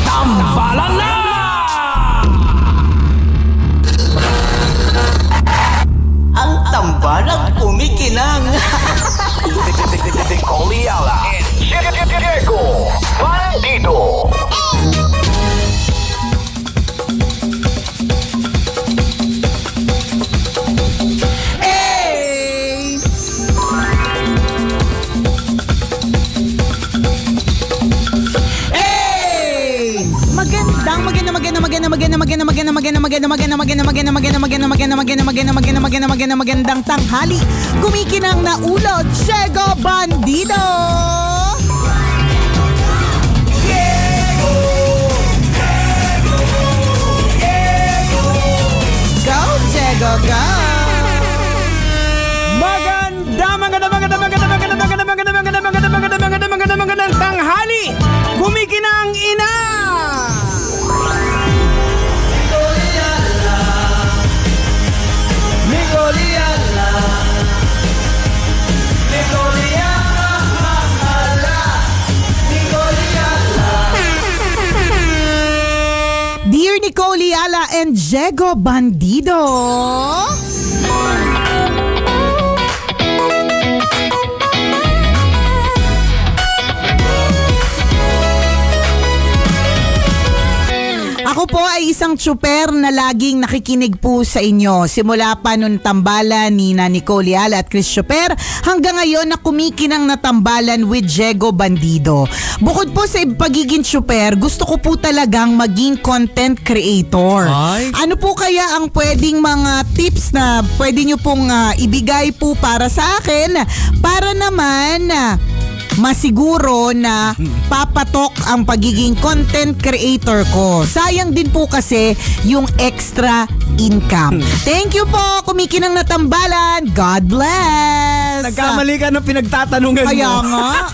Tambalan na! Ang tambalang kumikinang. Coliala and Diego Bandido. Magandang tanghali. Kumikinang na ulo, Diego Bandido. Go, Diego, go. Magandang tanghali. Kumikinang ina. Dear Nicole Ayala and Diego Bandido. Ako po ay isang tsuper na laging nakikinig po sa inyo. Simula pa nung tambalan ni Nicole Ayala at Chris Tsuper hanggang ngayon na kumikinang natambalan with Diego Bandido. Bukod po sa pagiging tsuper, gusto ko po talagang maging content creator. Ay. Ano po kaya ang pwedeng mga tips na pwede nyo pong ibigay po para sa akin para naman masiguro na papatok ang pagiging content creator ko. Sayang din po kasi yung extra income. Thank you po, kumikinang natambalan. God bless. Nagkamali ka ng pinagtatanungan mo. Kaya nga.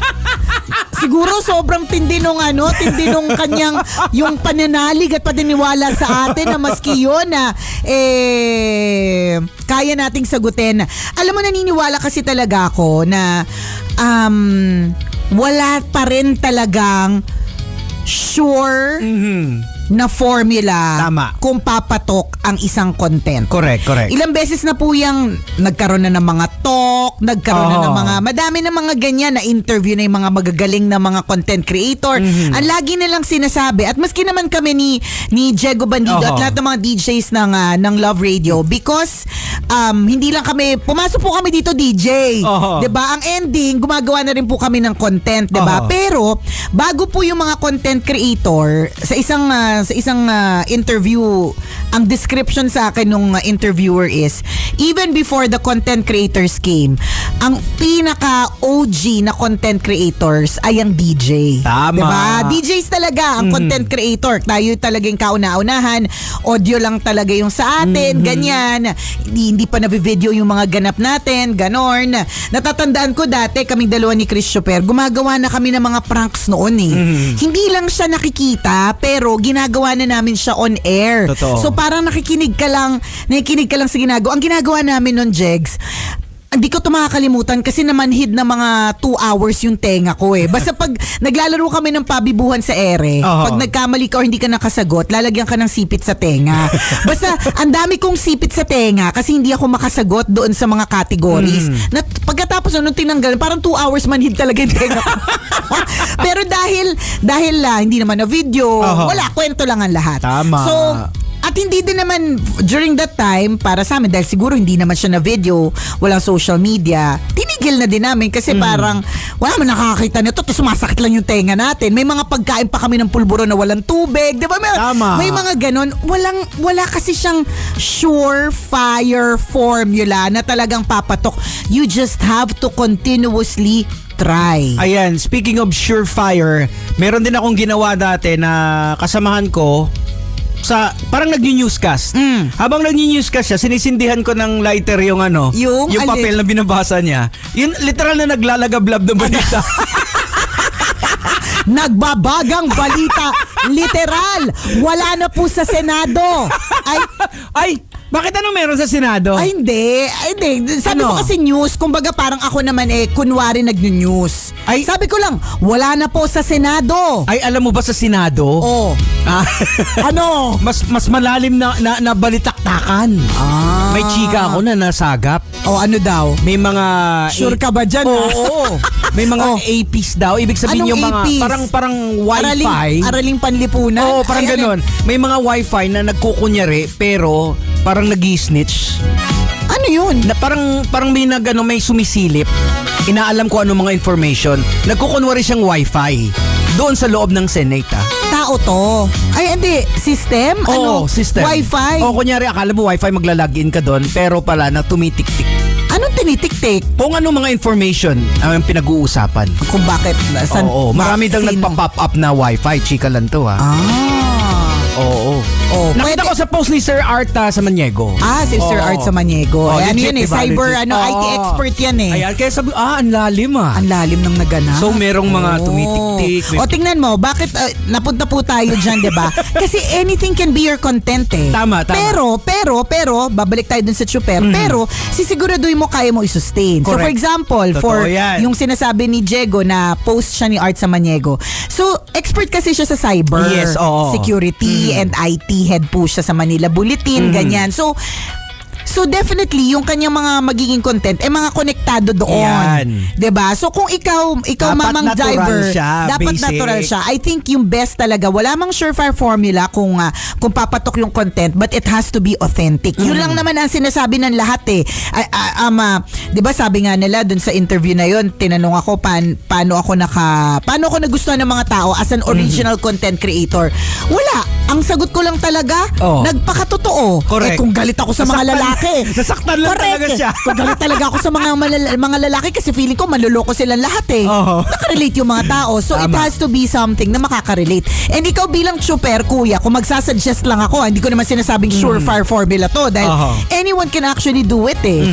Siguro sobrang tindi nung kanyang yung pananalig at paniniwala sa atin na maski yun kaya nating sagutin. Alam mo, naniniwala kasi talaga ako na wala pa rin talagang sure na formula Tama. kung papatok ang isang content. Correct. Ilang beses na po yung nagkaroon na ng mga talk, nagkaroon na ng mga, madami na mga ganyan na interview na yung mga magagaling na mga content creator. Ang lagi nilang sinasabi, at maski naman kami ni Diego Bandido at lahat ng mga DJs ng Love Radio, because hindi lang kami, pumasok po kami dito DJ. 'Di ba? Ang ending, gumagawa na rin po kami ng content, 'di ba? Pero bago po yung mga content creator, sa isang interview, ang description sa akin nung interviewer is, even before the content creators came, ang pinaka OG na content creators ay ang DJ. Tama. Diba? DJs talaga ang content creator. Tayo talagang kauna-unahan, audio lang talaga yung sa atin, ganyan. Hindi pa nabivideo yung mga ganap natin, ganon. Natatandaan ko dati, kaming dalawa ni Chris Tsuper, gumagawa na kami ng mga pranks noon Hindi lang siya nakikita, pero ginagawa na namin siya on air. Totoo. So parang nakikinig ka lang sa ginagawa. Ang ginagawa namin nun, Jegs, hindi ko ito makakalimutan kasi namanhid na mga 2 hours yung tenga ko Basta pag naglalaro kami ng pabibuhan sa ere, pag nagkamali ka o hindi ka nakasagot, lalagyan ka ng sipit sa tenga. Basta ang dami kong sipit sa tenga kasi hindi ako makasagot doon sa mga categories. Pagkatapos nung tinanggal, parang 2 hours manhid talaga yung tenga ko. Pero dahil hindi naman na video, wala, kwento lang ang lahat. Tama. So, at hindi din naman during that time para sa amin, dahil siguro hindi naman siya na video, walang social media, tinigil na din namin kasi parang wala man nakakakita nito, tapos sumasakit lang yung tenga natin. May mga pagkain pa kami ng pulburo na walang tubig, di ba? May mga ganon. Wala kasi siyang surefire formula na talagang papatok. You just have to continuously try. Ayan, speaking of surefire, meron din akong ginawa dati na kasamahan ko parang nag-newscast. Habang nag-newscast siya, sinisindihan ko ng lighter yung papel na binabasa niya. Yun, literal na naglalagablab ng balita. Nagbabagang balita. Literal. Wala na po sa Senado. Ay, Bakit ano meron sa Senado? Ay, hindi. Sabi Ano? mo kasi news. Kumbaga parang ako naman kunwari nag-news. Ay. Sabi ko lang, wala na po sa Senado. Ay, alam mo ba sa Senado? Oh. Ah, Ano? mas malalim na balitaktakan. May chika ako na nasagap. Oh, ano daw? May mga Sure ka ba dyan? Oo. May mga Oh. APs daw. Ibig sabihin Anong yung mga APs? parang wifi. Araling panlipunan? Oo, parang Ay, ganun. May mga wifi na nagkukunyari pero parang nag-snitch. Ano yun? Na parang may sumisilip. Inaalam ko ano mga information. Nagkukunwari siyang wifi doon sa loob ng Senate. Tao to. Ay, hindi. System? Oo, system. Wi-Fi? O kunyari akala mo wifi maglalagin ka doon pero pala na tumitik-tik. Anong tinitik-tik? Kung ano mga information ang pinag-uusapan. Kung bakit? Oo, marami daw sino? nagpa-pop up na wifi. Chika lang to ha. Oo. Oh, Nakita pwede- ko sa post ni Sir Arta sa Maniego. Si Sir Oo. Art Samaniego. Oh, Ano legit, yun diba? cyber, Legit. IT Oo. expert yan eh. Ayan, kaya sabi, ang lalim Ang lalim ng naganap. So, merong mga tumitik-tik. O tingnan mo, bakit napunta po tayo dyan, di ba? Kasi anything can be your content eh. Tama. Pero, babalik tayo dun sa chuper. Pero, sisiguraduhin mo kaya mo i-sustain. So, for Correct. example, Totoo for yan. yung sinasabi ni Diego na post siya ni Art Samaniego. So, expert kasi siya sa cyber. Yes, oo. Security and IT head po siya sa Manila Bulletin, ganyan. So definitely yung kanyang mga magiging content mga konektado doon. Yan. 'Di ba? So kung ikaw Dapat mamang natural driver, siya, dapat basic. natural siya. I think yung best talaga, wala mang surefire formula kung papatok yung content, but it has to be authentic. Yun lang naman ang sinasabi ng lahat eh. 'Di ba sabi nga nila dun sa interview na yun, tinanong ako paano ako nagustuhan ng mga tao as an original content creator. Wala. Ang sagot ko lang talaga, Oh. nagpakatotoo. Correct. Kung galit ako sa mga lalaki. Nasaktan lang Correct. talaga siya. Kung galit talaga ako sa mga lalaki kasi feeling ko manloloko silang lahat eh. Oo. Nakarelate yung mga tao. So it Tama. has to be something na makakarelate. And ikaw bilang super kuya, kung magsasuggest lang ako, hindi ko naman sinasabing surefire formula to dahil Oo. anyone can actually do it eh.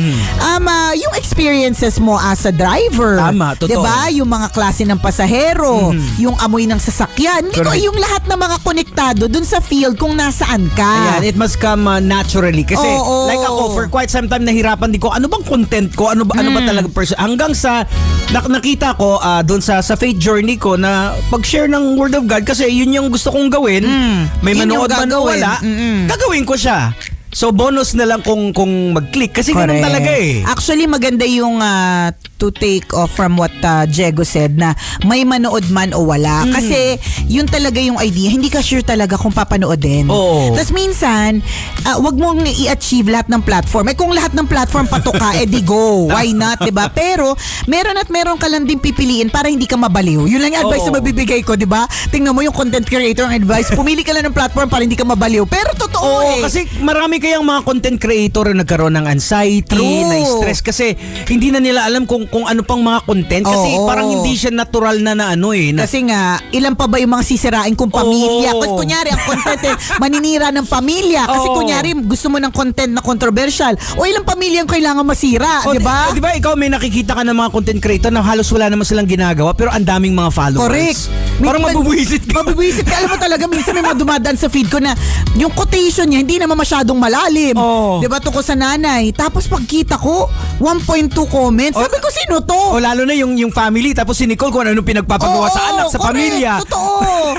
Yung experiences mo as a driver. Tama, totoo. 'Di ba? Yung mga klase ng pasahero, yung amoy ng sasakyan. Hindi ko Correct. yung lahat ng mga konektado dun sa field kung nasaan ka. Ayan, it must come naturally. Kasi Oo. like ako, for quite some time nahirapan din ko, ano bang content ko? Ano ba talaga person? Hanggang sa nakita ko doon sa faith journey ko na pag-share ng Word of God kasi yun yung gusto kong gawin. May Yun yung manood man o gagawin. wala, gagawin ko siya. So bonus na lang kung mag-click kasi ganun Correct. talaga eh. Actually, maganda yung to take off from what Diego said na may manood man o wala. Kasi yun talaga yung idea. Hindi ka sure talaga kung papanoodin. Oo. Tapos minsan, wag mong i-achieve lahat ng platform. Kung lahat ng platform patok ka, di go. Why not, diba? Pero, meron ka lang din pipiliin para hindi ka mabaliw. Yun lang yung advice Oo. na mabibigay ko, diba? Tingnan mo yung content creator ang advice. Pumili ka lang ng platform para hindi ka mabaliw. Pero totoo Oo, eh. kasi marami kayang mga content creator na nagkaroon ng anxiety, True. na stress kasi hindi na nila alam kung ano pang mga content kasi Oo. parang hindi siya natural na ano eh. Na, Kasi nga, ilan pa ba yung mga sisirain kong pamilya? Oo. Kasi kunyari, ang content maninira ng pamilya. Kasi Oo. kunyari, gusto mo ng content na controversial. O ilang pamilya ang kailangan masira, di ba? Di ba ikaw may nakikita ka ng mga content creator na halos wala naman silang ginagawa pero ang daming mga followers. Correct. Parang mabubuisit ka. Mabubuisit ka. Alam mo talaga, minsan may mga dumadaan sa feed ko na yung quotation niya, hindi naman masyadong malalim. Oo. Di ba? Tungkol sa nanay. Tapos pagkita ko, 1.2 comments. Sabi ko, sino to? O lalo na yung family tapos si Nicole kung ano pinagpapagawa sa anak, sa correct. pamilya. Totoo.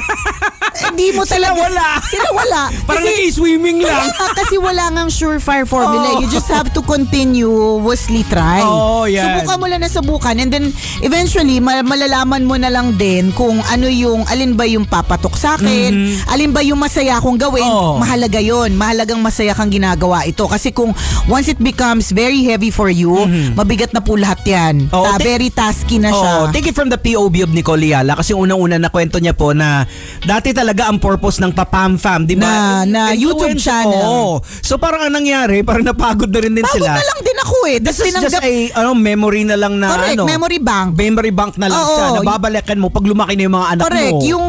Hindi mo Sila talaga. wala. Sila wala. Parang Kasi- nag-swimming lang. Kaya nga, kasi wala ngang surefire formula. Oo. You just have to continuously try. Oo, yan. Subukan mo lang na subukan and then eventually malalaman mo na lang din kung ano alin ba yung papatok sa akin, alin ba yung masaya kong gawin. Oo. Mahalaga yon. Mahalagang masaya kang ginagawa ito. Kasi kung once it becomes very heavy for you, mabigat na po lahat yan. Oo, Very tasky na siya. Oh, take it from the POV of Nicole Liala kasi unang-una na kwento niya po na dati talaga ang purpose ng Papam-Fam, di ba? Na YouTube Influencer. channel. Oo. So parang anong nangyari, parang napagod na rin din Pagod sila. na lang din ako eh. This Tapos is just tinanggap- a memory na lang na Correct, memory bank. Memory bank na lang Oo, siya. Nababalikan mo pag lumaki na yung mga anak Correct. mo. Yung,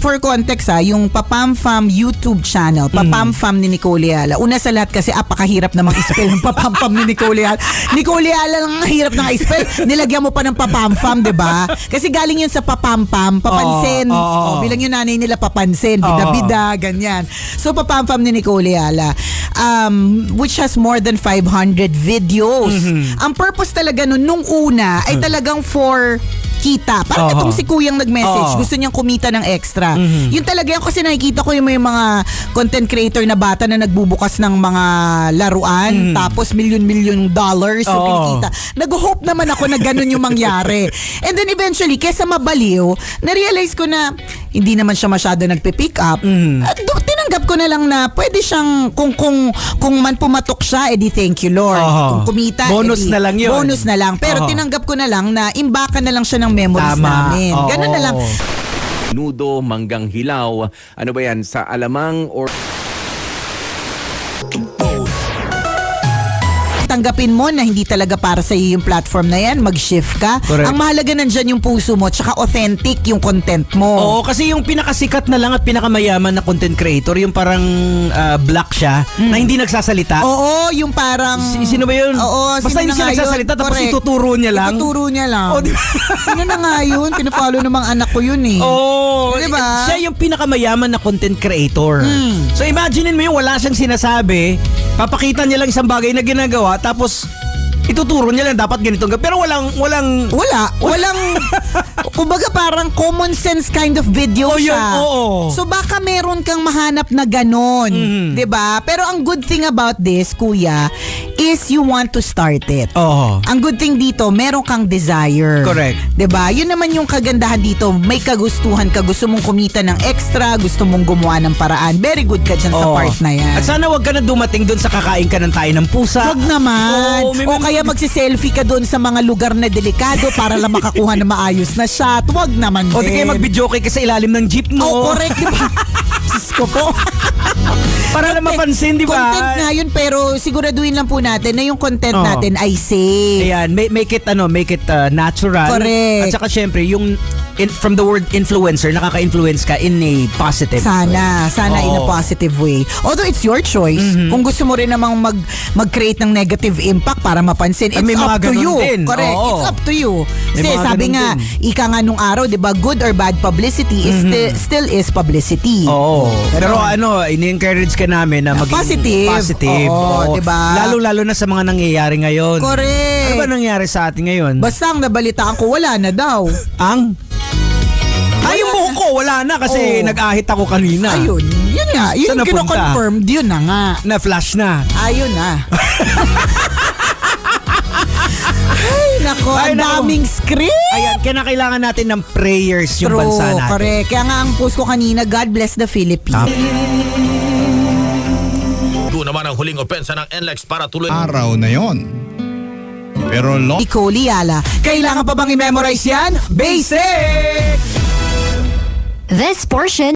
for context yung Papam Fam YouTube channel, Papam Fam ni Nicole Liala. Una sa lahat kasi apakahirap namang i-spell ng Papam Fam ni Nicole Liala. Nicole Liala lang ang hirap na i-spell. Nilagyan mo pa ng Papam Fam, di ba? Kasi galing yun sa Papam Fam, papansin. Oo. Bilang yung nanay nila, Papa mapapansin, bida-bida, ganyan. So papamfam ni Nicole Ayala, which has more than 500 videos. Ang purpose talaga nun, nung una, ay talagang for kita. Parang itong si Kuyang nag-message, gusto niyang kumita ng extra. Yun talaga yan, kasi nakikita ko yung may mga content creator na bata na nagbubukas ng mga laruan, tapos $1,000,000 so kinikita. Nag-hope naman ako na ganun yung mangyari. And then eventually, kesa mabaliw, na-realize ko na hindi naman siya masyado nagpipick up. At tinanggap ko na lang na pwede siyang, kung man pumatok siya, edi thank you Lord. Kung kumita, bonus na lang yun. Bonus na lang. Pero tinanggap ko na lang na imbakan na lang siya ng memories namin. Ganun na lang. Nudo, manggang hilaw, ano ba yan, sa alamang or Tanggapin mo na hindi talaga para sa iyo yung platform na yan, mag-shift ka. Correct. Ang mahalaga nandyan yung puso mo, tsaka authentic yung content mo. Oo, kasi yung pinakasikat na lang at pinakamayaman na content creator, yung parang black siya, na hindi nagsasalita. Oo, yung parang... Sino ba yun? Oo, basta hindi siya nagsasalita, tapos Correct. ituturo niya lang. Ituturo niya lang. Oh, di ba? Sino na nga yun? Pinafollow ng mga anak ko yun eh. Oo. Diba? Siya yung pinakamayaman na content creator. So imaginein mo yung wala siyang sinasabi, papakita niya lang isang bagay na ginagawa, tapos ituturo niya lang dapat ganito. Pero walang kumbaga parang common sense kind of video yun, siya. oo. So baka meron kang mahanap na ganon, 'di ba? Pero ang good thing about this, kuya, is you want to start it. Oo. Ang good thing dito, meron kang desire. Correct. 'Di ba? Yun naman yung kagandahan dito, may kagustuhan ka, gusto mong kumita ng extra, gusto mong gumawa ng paraan. Very good ka dyan sa Oo. part na yan. At sana wag ka na dumating doon sa kakain ka ng tayo ng pusa. Wag naman. Oo, may O kaya magsiselfie ka doon sa mga lugar na delikado para lang makakuha ng maayos na shot. Wag naman O din. di kayo mag-videoke ka sa ilalim ng jeep mo. Oh, correct, di ba? Diyos ko po. Para na mapansin, di ba? Content nga yun, pero siguraduhin lang po natin na yung content Oo. natin ay safe. Ayan, make it natural. Correct. At saka syempre, yung from the word influencer, nakaka-influence ka in a positive way. Sana in a Oo. positive way. Although it's your choice. Kung gusto mo rin namang mag-create ng negative impact para mapansin, it's May mga up to ganun you. din. Correct. Oo. It's up to you. May Kasi mga sabi ganun nga, din. ika nga nung araw, di ba, good or bad publicity is still is publicity. Oo. Pero Ganun. ini-encourage ka namin na maging Positive. Oo, diba? Lalo-lalo na sa mga nangyayari ngayon. Correct. Ano ba nangyari sa atin ngayon? Basta ang nabalitaan ko, wala na daw. Yung buhok ko, wala na kasi Oo. nag-ahit ako kanina. Ayun. Yun nga. Yun Saan yung napunta? kino-confirm. Yun na nga. Na-flash na. Ayun na. Ay, nako. Ay, Ang nako. daming script. Ayan, kailangan natin ng prayers yung True, bansa natin. correct. Kaya nga ang post ko kanina, God bless the Philippines. Doon naman ang huling opensa ng NLEX para tuloy Araw na yon. Pero Nicole Ayala. Kailangan pa bang i-memorize yan? Basic! This portion